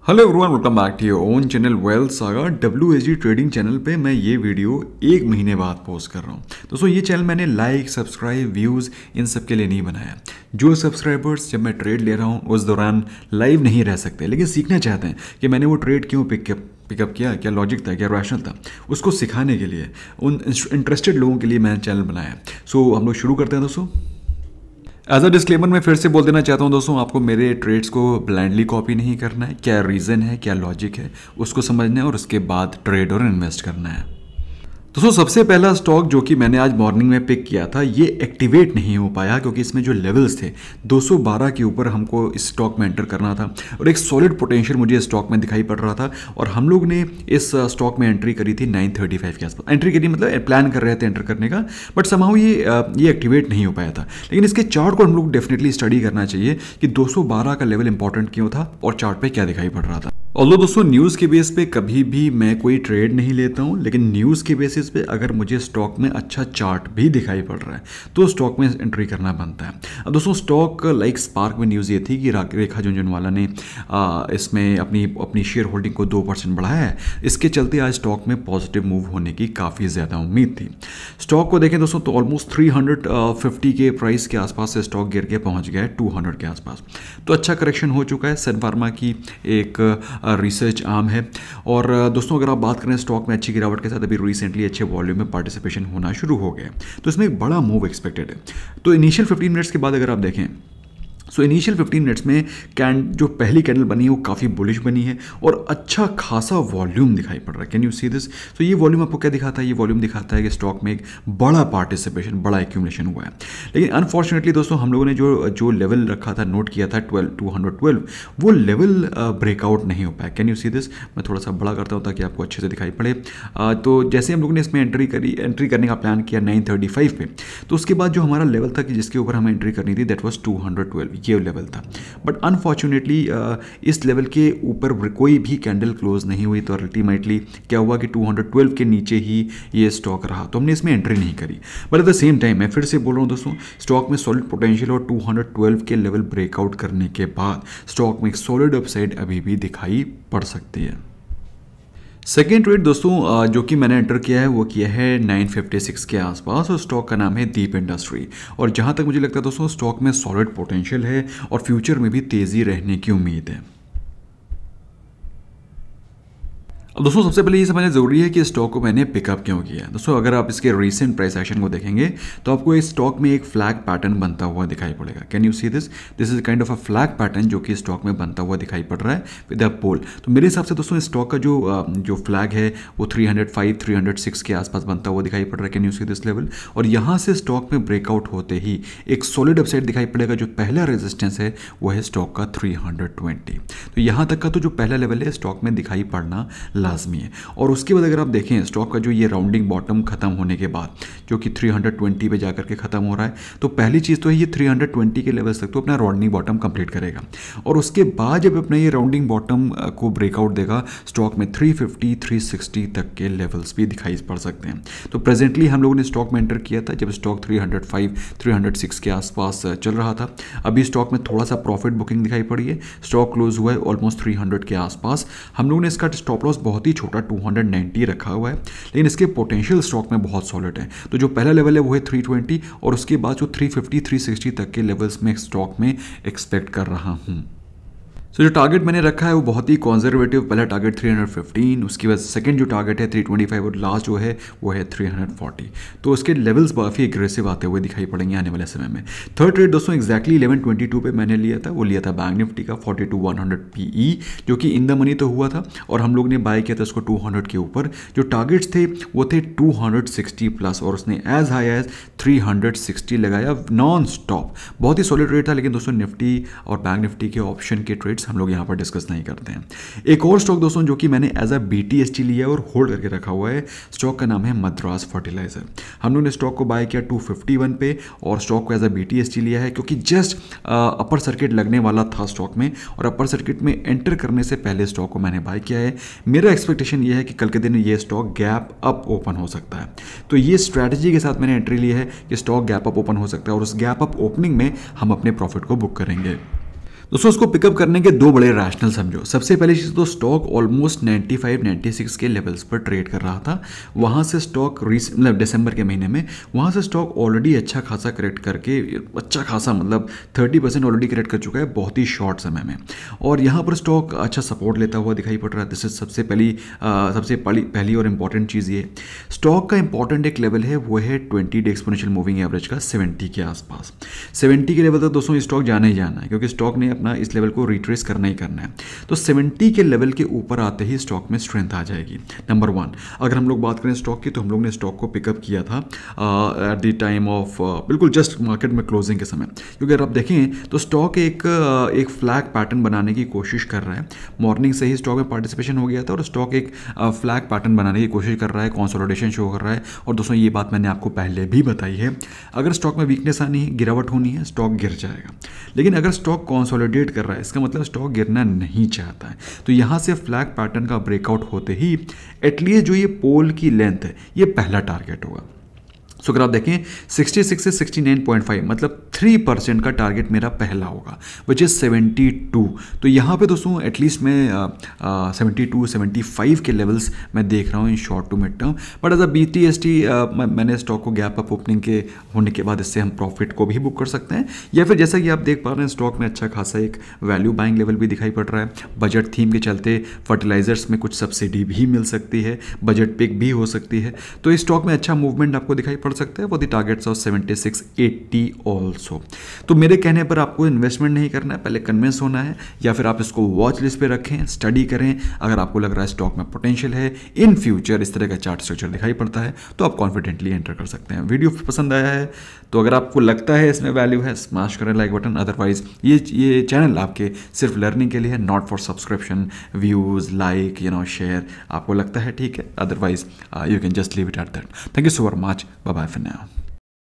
Hello everyone, welcome back to your own channel Wealth Saga WSG trading channel पे मैं ये video एक महीने बाद पोस्ट कर रहा हूँ। दोस्तों ये चैनल मैंने लाइक, सब्सक्राइब, व्यूज़ इन सब के लिए नहीं बनाया। जो सब्सक्राइबर्स जब मैं ट्रेड ले रहा हूँ उस दौरान लाइव नहीं रह सकते, लेकिन सीखना चाहते हैं कि मैंने वो ट्रेड क्यों पिकअप किया, क्या लॉजिक था, क्या रैशनल था, उसको सिखाने के लिए उन इंटरेस्टेड लोगों के लिए मैंने चैनल बनाया। सो हम लोग शुरू करते हैं दोस्तों। एज अ डिस्क्लेमर मैं फिर से बोल देना चाहता हूँ दोस्तों, आपको मेरे ट्रेड्स को ब्लाइंडली कॉपी नहीं करना है। क्या रीज़न है, क्या लॉजिक है, उसको समझना है और उसके बाद ट्रेड और इन्वेस्ट करना है। दोस्तों सबसे पहला स्टॉक जो कि मैंने आज मॉर्निंग में पिक किया था, ये एक्टिवेट नहीं हो पाया क्योंकि इसमें जो लेवल्स थे 212 के ऊपर हमको इस स्टॉक में एंटर करना था और एक सॉलिड पोटेंशियल मुझे स्टॉक में दिखाई पड़ रहा था। और हम लोग ने इस स्टॉक में एंट्री करी थी 935 के आसपास। एंट्री करी मतलब प्लान कर रहे थे एंटर करने का, बट समहाउ ये एक्टिवेट नहीं हो पाया था। लेकिन इसके चार्ट को हम लोग डेफिनेटली स्टडी करना चाहिए कि 212 का लेवल इंपॉर्टेंट क्यों था और चार्ट पे क्या दिखाई पड़ रहा था। ऑल्दो दोस्तों न्यूज़ के बेस पे कभी भी मैं कोई ट्रेड नहीं लेता हूँ, लेकिन न्यूज़ के बेसिस पे अगर मुझे स्टॉक में अच्छा चार्ट भी दिखाई पड़ रहा है तो स्टॉक में एंट्री करना बनता है। अब दोस्तों स्टॉक लाइक स्पार्क में न्यूज़ ये थी कि रेखा झुनझुनवाला ने इसमें अपनी शेयर होल्डिंग को 2% बढ़ाया है। इसके चलते आज स्टॉक में पॉजिटिव मूव होने की काफ़ी ज़्यादा उम्मीद थी। स्टॉक को देखें दोस्तों तो ऑलमोस्ट 350 के प्राइस के आसपास से स्टॉक गिर के पहुँच गया है 200 के आसपास। तो अच्छा करेक्शन हो चुका है। सन फार्मा की एक रिसर्च आर्म है। और दोस्तों अगर आप बात करें स्टॉक में अच्छी गिरावट के साथ अभी रिसेंटली अच्छे वॉल्यूम में पार्टिसिपेशन होना शुरू हो गया, तो इसमें एक बड़ा मूव एक्सपेक्टेड है। तो इनिशियल 15 मिनट्स के बाद अगर आप देखें सो इनिशियल 15 मिनट्स में जो पहली कैंडल बनी है वो काफ़ी बुलिश बनी है और अच्छा खासा वॉल्यूम दिखाई पड़ रहा है। Can you see this? तो ये वॉल्यूम आपको क्या दिखाता है? ये वॉल्यूम दिखाता है कि स्टॉक में एक बड़ा पार्टिसिपेशन, बड़ा एक्यूमुलेशन हुआ है। लेकिन अनफॉर्चुनेटली दोस्तों हम लोगों ने जो लेवल रखा था, नोट किया था 212, वो लेवल ब्रेकआउट नहीं हो पाया। Can you see this? मैं थोड़ा सा बड़ा करता हूँ ताकि आपको अच्छे से दिखाई पड़े। तो जैसे हम लोगों ने इसमें एंट्री करने का प्लान किया 935 पे, तो उसके बाद जो हमारा लेवल था कि जिसके ऊपर हमें एंट्री करनी थी दैट वाज 212, ये लेवल था। बट अनफॉर्चुनेटली इस लेवल के ऊपर कोई भी कैंडल क्लोज नहीं हुई, तो अल्टीमेटली क्या हुआ कि 212 के नीचे ही ये स्टॉक रहा, तो हमने इसमें एंट्री नहीं करी। But at the same time मैं फिर से बोल रहा हूँ दोस्तों, स्टॉक में सॉलिड पोटेंशियल और 212 के लेवल ब्रेकआउट करने के बाद स्टॉक में एक सॉलिड अपसाइड अभी भी दिखाई पड़ सकती है। सेकेंड ट्रेड दोस्तों जो कि मैंने एंटर किया है वो किया है 956 के आसपास और स्टॉक का नाम है दीप इंडस्ट्री। और जहां तक मुझे लगता है दोस्तों स्टॉक में सॉलिड पोटेंशियल है और फ्यूचर में भी तेज़ी रहने की उम्मीद है। अब दोस्तों सबसे पहले ये समझना जरूरी है कि स्टॉक को मैंने पिकअप क्यों किया है। दोस्तों अगर आप इसके रीसेंट प्राइस एक्शन को देखेंगे तो आपको इस स्टॉक में एक फ्लैग पैटर्न बनता हुआ दिखाई पड़ेगा। Can you see this? This is kind of a flag pattern जो कि स्टॉक में बनता हुआ दिखाई पड़ रहा है विद अ पोल। तो मेरे हिसाब से दोस्तों स्टॉक का जो फ्लैग है वो 305 306 के आसपास बनता हुआ दिखाई पड़ रहा है। Can you see this level? और यहाँ से स्टॉक में ब्रेकआउट होते ही एक सॉलिड अपसाइड दिखाई पड़ेगा। जो पहला रेजिस्टेंस है वो है स्टॉक का 320। तो यहाँ तक का तो जो पहला लेवल है स्टॉक में दिखाई पड़ना लाजमी है। और उसके बाद अगर आप देखें स्टॉक का जो ये राउंडिंग बॉटम खत्म होने के बाद जो कि 320 पे जाकर के खत्म हो रहा है, तो पहली चीज़ तो है ये 320 के लेवल्स तक तो अपना राउंडिंग बॉटम कंप्लीट करेगा। और उसके बाद जब अपना ये राउंडिंग बॉटम को ब्रेकआउट देगा स्टॉक में 350 360 तक के लेवल्स भी दिखाई पड़ सकते हैं। तो प्रेजेंटली हम लोगों ने स्टॉक में एंटर किया था जब स्टॉक 305 306 के आसपास चल रहा था। अभी स्टॉक में थोड़ा सा प्रॉफिट बुकिंग दिखाई पड़ी है। स्टॉक क्लोज हुआ है ऑलमोस्ट 300 के आसपास। हम लोगों ने इसका स्टॉप लॉस बहुत ही छोटा 290 रखा हुआ है, लेकिन इसके पोटेंशियल स्टॉक में बहुत सॉलिड है। तो जो पहला लेवल है वो है 320 और उसके बाद जो 350 360 तक के लेवल्स में स्टॉक में एक्सपेक्ट कर रहा हूं। तो जो टारगेट मैंने रखा है वो बहुत ही कॉन्जर्वेटिव। पहला टारगेट 315, उसके बाद सेकंड जो टारगेट है 325 और लास्ट जो है वो है 340। तो उसके लेवल्स काफ़ी एग्रेसिव आते हुए दिखाई पड़ेंगे आने वाले समय में। थर्ड ट्रेड दोस्तों एक्जैक्टली 1122 पे मैंने लिया था। वो लिया था बैंक निफ्टी का 42100 PE जो कि इन द मनी तो हुआ था और हम लोग ने बाय किया था उसको 200 के ऊपर। जो टारगेट्स थे वो थे 260 प्लस और उसने एज हाई एज 360 लगाया नॉन स्टॉप। बहुत ही सॉलिड रेट था। लेकिन दोस्तों निफ्टी और बैंक निफ्टी के ऑप्शन के ट्रेड्स हम लोग यहाँ पर डिस्कस नहीं करते हैं। एक और स्टॉक दोस्तों जो कि मैंने एज अ BTST लिया और होल्ड करके रखा हुआ है, स्टॉक का नाम है मद्रास फर्टिलाइजर। हम लोगों ने स्टॉक को बाय किया 251 पे और स्टॉक को एज अ BTST लिया है क्योंकि जस्ट अपर सर्किट लगने वाला था स्टॉक में और अपर सर्किट में एंटर करने से पहले स्टॉक को मैंने बाय किया है। मेरा एक्सपेक्टेशन ये है कि कल के दिन ये स्टॉक गैप अप ओपन हो सकता है। तो ये स्ट्रैटेजी के साथ मैंने एंट्री ली है कि स्टॉक गैप अप ओपन हो सकता है और उस गैप अप ओपनिंग में हम अपने प्रॉफिट को बुक करेंगे। दोस्तों उसको पिकअप करने के दो बड़े रैशनल समझो। सबसे पहली चीज़ तो स्टॉक ऑलमोस्ट 95-96 के लेवल्स पर ट्रेड कर रहा था, वहाँ से स्टॉक मतलब दिसंबर के महीने में वहाँ से स्टॉक ऑलरेडी अच्छा खासा करेक्ट करके, अच्छा खासा मतलब 30% ऑलरेडी करेक्ट कर चुका है बहुत ही शॉर्ट समय में, और यहाँ पर स्टॉक अच्छा सपोर्ट लेता हुआ दिखाई पड़ रहा है। दिस इज सबसे पहली और इंपॉर्टेंट चीज़ ये। स्टॉक का इंपॉर्टेंट एक लेवल है, वो है 20 डे एक्सपोनेंशियल मूविंग एवरेज का 70 के आसपास। 70 के लेवल तक दोस्तों स्टॉक जाना ही जाना है, क्योंकि स्टॉक ने अपना इस लेवल को रिट्रेस करना ही करना है। तो 70 के लेवल के ऊपर आते ही स्टॉक में स्ट्रेंथ आ जाएगी। नंबर 1, अगर हम लोग बात करें स्टॉक की, तो हम लोग ने स्टॉक को पिकअप किया था एट द टाइम ऑफ बिल्कुल जस्ट मार्केट में क्लोजिंग के समय, क्योंकि अगर आप देखें तो स्टॉक एक फ्लैग पैटर्न बनाने की कोशिश कर रहा है। मॉर्निंग से ही स्टॉक में पार्टिसिपेशन हो गया था और स्टॉक एक फ्लैग पैटर्न बनाने की कोशिश कर रहा है, कंसोलिडेशन शो कर रहा है। और दोस्तों ये बात मैंने आपको पहले भी बताई है, अगर स्टॉक में वीकनेस आनी है, गिरावट होनी है, स्टॉक गिर जाएगा। लेकिन अगर स्टॉक कंसोलिडेट कर रहा है, इसका मतलब स्टॉक गिरना नहीं चाहता है। तो यहाँ से फ्लैग पैटर्न का ब्रेकआउट होते ही एटलीस्ट जो ये पोल की लेंथ है, ये पहला टारगेट होगा। सो अगर आप देखें 66 से 69.5 मतलब 3% का टारगेट मेरा पहला होगा, विच इज़ 72। तो यहाँ पे दोस्तों एटलीस्ट मैं 72-75 के लेवल्स मैं देख रहा हूँ in short to mid term. But as a BTST मैंने स्टॉक को गैप अप ओपनिंग के होने के बाद इससे हम प्रॉफिट को भी बुक कर सकते हैं, या फिर जैसा कि आप देख पा रहे हैं स्टॉक में अच्छा खासा एक वैल्यू बाइंग लेवल भी दिखाई पड़ रहा है। बजट थीम के चलते फर्टिलाइजर्स में कुछ सब्सिडी भी मिल सकती है, बजट पिक भी हो सकती है। तो इस स्टॉक में अच्छा मूवमेंट आपको दिखाई पड़ सकता है, वो दी टारगेट्स ऑफ 76-80 ऑल्सो। तो मेरे कहने पर आपको इन्वेस्टमेंट नहीं करना है, पहले कन्विंस होना है, या फिर आप इसको वॉच लिस्ट पे रखें, स्टडी करें। अगर आपको लग रहा है स्टॉक में पोटेंशियल है, इन फ्यूचर इस तरह का चार्ट स्ट्रक्चर दिखाई पड़ता है, तो आप कॉन्फिडेंटली एंटर कर सकते हैं। वीडियो पसंद आया है तो अगर आपको लगता है इसमें वैल्यू है, स्मैश करें लाइक बटन। अदरवाइज ये चैनल आपके सिर्फ लर्निंग के लिए है, not for subscription, views, like, share. आपको लगता है ठीक है, otherwise you can just leave it at that. Thank you so much, bye bye for now.